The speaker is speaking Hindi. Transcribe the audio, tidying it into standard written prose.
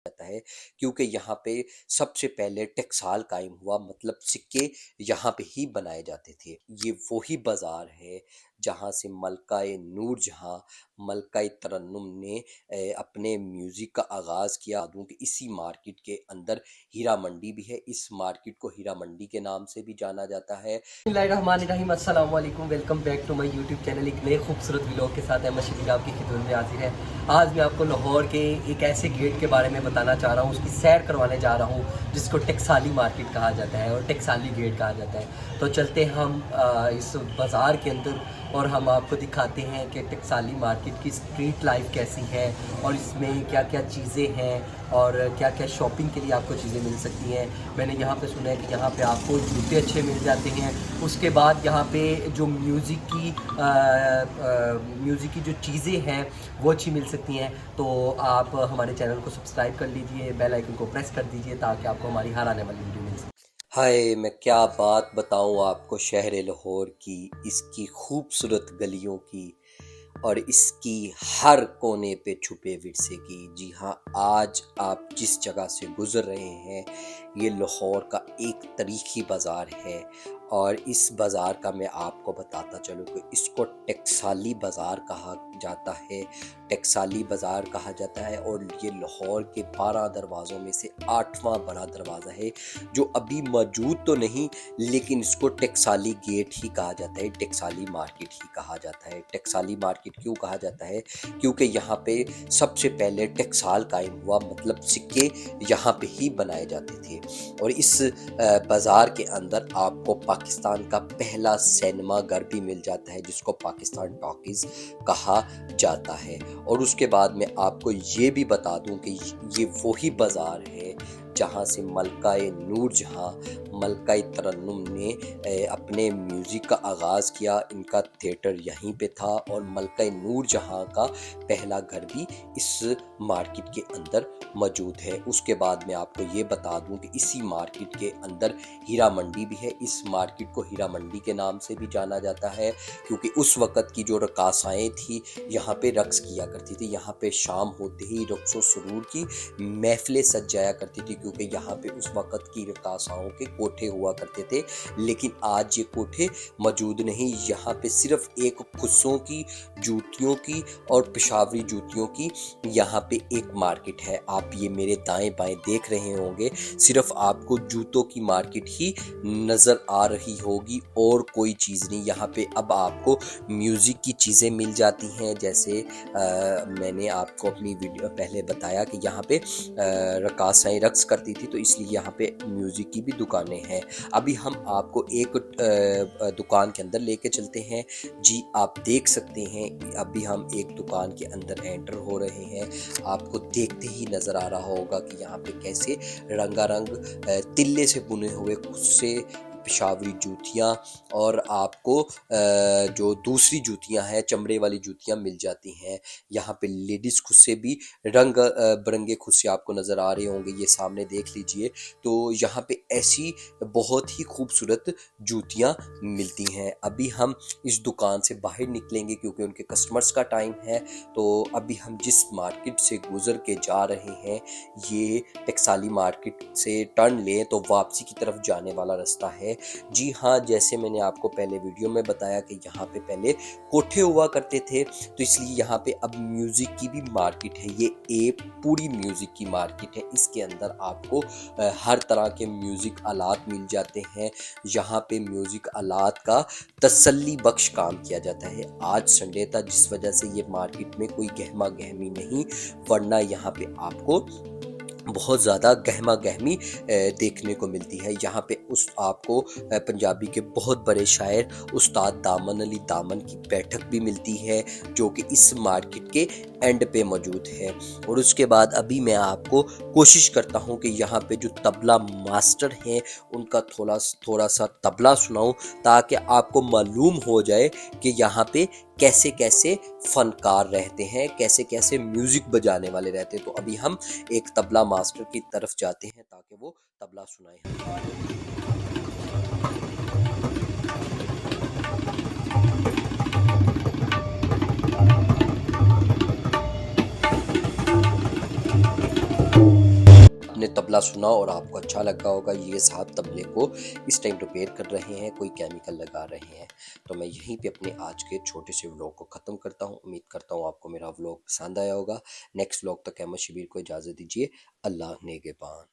जाता है, क्योंकि यहाँ पे सबसे पहले टकसाल कायम हुआ, मतलब सिक्के यहाँ पे ही बनाए जाते थे। ये वही बाज़ार है जहाँ से मलका-ए नूरजहाँ, मलका-ए तरन्नुम ने अपने म्यूज़िक का आगाज़ किया। दूँ कि इसी मार्केट के अंदर हीरा मंडी भी है। इस मार्केट को हीरा मंडी के नाम से भी जाना जाता है। बिस्मिल्लाहिर्रहमानिर्रहीम, अस्सलाम वालेकुम। Welcome back to my YouTube channel. एक नए खूबसूरत व्लॉग के साथ अहमद शबीर आपकी खिदमत में हाजिर है। आज मैं आपको लाहौर के एक ऐसे गेट के बारे में बताना चाह रहा हूँ, उसकी सैर करवाने जा रहा हूँ जिसको टकसाली मार्केट कहा जाता है और टकसाली गेट कहा जाता है। तो चलते हैं हम इस बाज़ार के अंदर और हम आपको दिखाते हैं कि टकसाली मार्केट की स्ट्रीट लाइफ कैसी है और इसमें क्या क्या चीज़ें हैं और क्या क्या शॉपिंग के लिए आपको चीज़ें मिल सकती हैं। मैंने यहाँ पे सुना है कि यहाँ पे आपको जूते अच्छे मिल जाते हैं। उसके बाद यहाँ पे जो म्यूज़िक की जो चीज़ें हैं वो अच्छी मिल सकती हैं। तो आप हमारे चैनल को सब्सक्राइब कर लीजिए, बेल आइकन को प्रेस कर दीजिए ताकि आपको हमारी हर आने वाली वीडियो मिल सके। हाय, मैं क्या बात बताऊँ आपको शहर लाहौर की, इसकी खूबसूरत गलियों की और इसकी हर कोने पे छुपे विरसे की। जी हाँ, आज आप जिस जगह से गुज़र रहे हैं ये लाहौर का एक तारीख़ी बाज़ार है और इस बाज़ार का मैं आपको बताता चलूँ कि इसको टकसाली बाज़ार कहा जाता है। टकसाली बाज़ार कहा जाता है और ये लाहौर के 12 दरवाज़ों में से 8वां बड़ा दरवाज़ा है, जो अभी मौजूद तो नहीं, लेकिन इसको टकसाली गेट ही कहा जाता है, टकसाली मार्केट ही कहा जाता है। टकसाली मार्केट क्यों कहा जाता है? क्योंकि यहाँ पे सबसे पहले टकसाल कायम हुआ, मतलब सिक्के यहाँ पे ही बनाए जाते थे। और इस बाज़ार के अंदर आपको पाकिस्तान का पहला सिनेमा घर भी मिल जाता है जिसको पाकिस्तान टॉकीज़ कहा जाता है। और उसके बाद मैं आपको ये भी बता दूं कि ये वही बाज़ार है जहाँ से मलका-ए नूरजहाँ, मलका-ए तरन्नुम ने अपने म्यूज़िक का आगाज़ किया। इनका थिएटर यहीं पे था और मलका-ए नूरजहाँ का पहला घर भी इस मार्केट के अंदर मौजूद है। उसके बाद मैं आपको ये बता दूं कि इसी मार्केट के अंदर हीरा मंडी भी है। इस मार्केट को हीरा मंडी के नाम से भी जाना जाता है क्योंकि उस वक़्त की जो रकासाएँ थी यहाँ पे रक़्स किया करती थी। यहाँ पे शाम होते ही रक़्स व सुरूर की महफ़िलें सज जाया करती थी क्योंकि यहाँ पे उस वक़्त की रकासाओं के कोठे हुआ करते थे। लेकिन आज ये कोठे मौजूद नहीं। यहाँ पे सिर्फ़ एक खुस्सों की, जूतियों की और पेशावरी जूतियों की यहाँ पे एक मार्केट है। आप ये मेरे दाएं-बाएं देख रहे होंगे, सिर्फ़ आपको जूतों की मार्केट ही नज़र आ रही होगी और कोई चीज़ नहीं। यहाँ पे अब आपको म्यूज़िक की चीज़ें मिल जाती हैं, जैसे मैंने आपको अपनी वीडियो पहले बताया कि यहाँ पे रकासाएँ रक़्स करती थी, तो इसलिए यहाँ पे म्यूज़िक की भी दुकानें हैं। अभी हम आपको एक दुकान के अंदर लेके चलते हैं। जी, आप देख सकते हैं अभी हम एक दुकान के अंदर एंटर हो रहे हैं। आपको देखते ही नज़र आ रहा होगा कि यहाँ पे कैसे रंगारंग तिल्ले से बुने हुए खुस्से, पेशावरी जूतियाँ और आपको जो दूसरी जूतियाँ हैं, चमड़े वाली जूतियाँ मिल जाती हैं। यहाँ पे लेडीज़ खुस्से भी रंग बिरंगे खुस्से आपको नज़र आ रहे होंगे, ये सामने देख लीजिए। तो यहाँ पे ऐसी बहुत ही खूबसूरत जूतियाँ मिलती हैं। अभी हम इस दुकान से बाहर निकलेंगे क्योंकि उनके कस्टमर्स का टाइम है। तो अभी हम जिस मार्केट से गुज़र के जा रहे हैं, ये टकसाली मार्केट से टर्न लें तो वापसी की तरफ जाने वाला रास्ता है। जी हाँ, जैसे मैंने आपको पहले वीडियो में बताया कि यहाँ पे पहले कोठे हुआ करते थे, तो इसलिए यहाँ पे अब म्यूज़िक की भी मार्केट है। ये एक पूरी म्यूज़िक की मार्केट है। इसके अंदर आपको हर तरह के म्यूज़िक आलात मिल जाते हैं। यहाँ पे म्यूज़िक आलात का तसल्ली बख्श काम किया जाता है। आज संडे था जिस वजह से ये मार्केट में कोई गहमा गहमी नहीं, वरना यहाँ पे आपको बहुत ज़्यादा गहमा गहमी देखने को मिलती है। यहाँ पे आपको पंजाबी के बहुत बड़े शायर उस्ताद दामन अली दामन की बैठक भी मिलती है, जो कि इस मार्केट के एंड पे मौजूद है। और उसके बाद अभी मैं आपको कोशिश करता हूँ कि यहाँ पे जो तबला मास्टर हैं उनका थोड़ा सा तबला सुनाऊँ, ताकि आपको मालूम हो जाए कि यहाँ पे कैसे कैसे फ़नकार रहते हैं, कैसे कैसे म्यूज़िक बजाने वाले रहते हैं। तो अभी हम एक तबला मास्टर की तरफ जाते हैं ताकि वो तबला सुनाएं। आपने तबला सुना और आपको अच्छा लगा होगा। ये साहब तबले को इस टाइम रिपेयर कर रहे हैं, कोई केमिकल लगा रहे हैं। तो मैं यहीं पे अपने आज के छोटे से व्लॉग को ख़त्म करता हूँ। उम्मीद करता हूँ आपको मेरा व्लॉग पसंद आया होगा। नेक्स्ट व्लॉग तक अहमद शबीर को इजाज़त दीजिए। अल्लाह नेगेबान।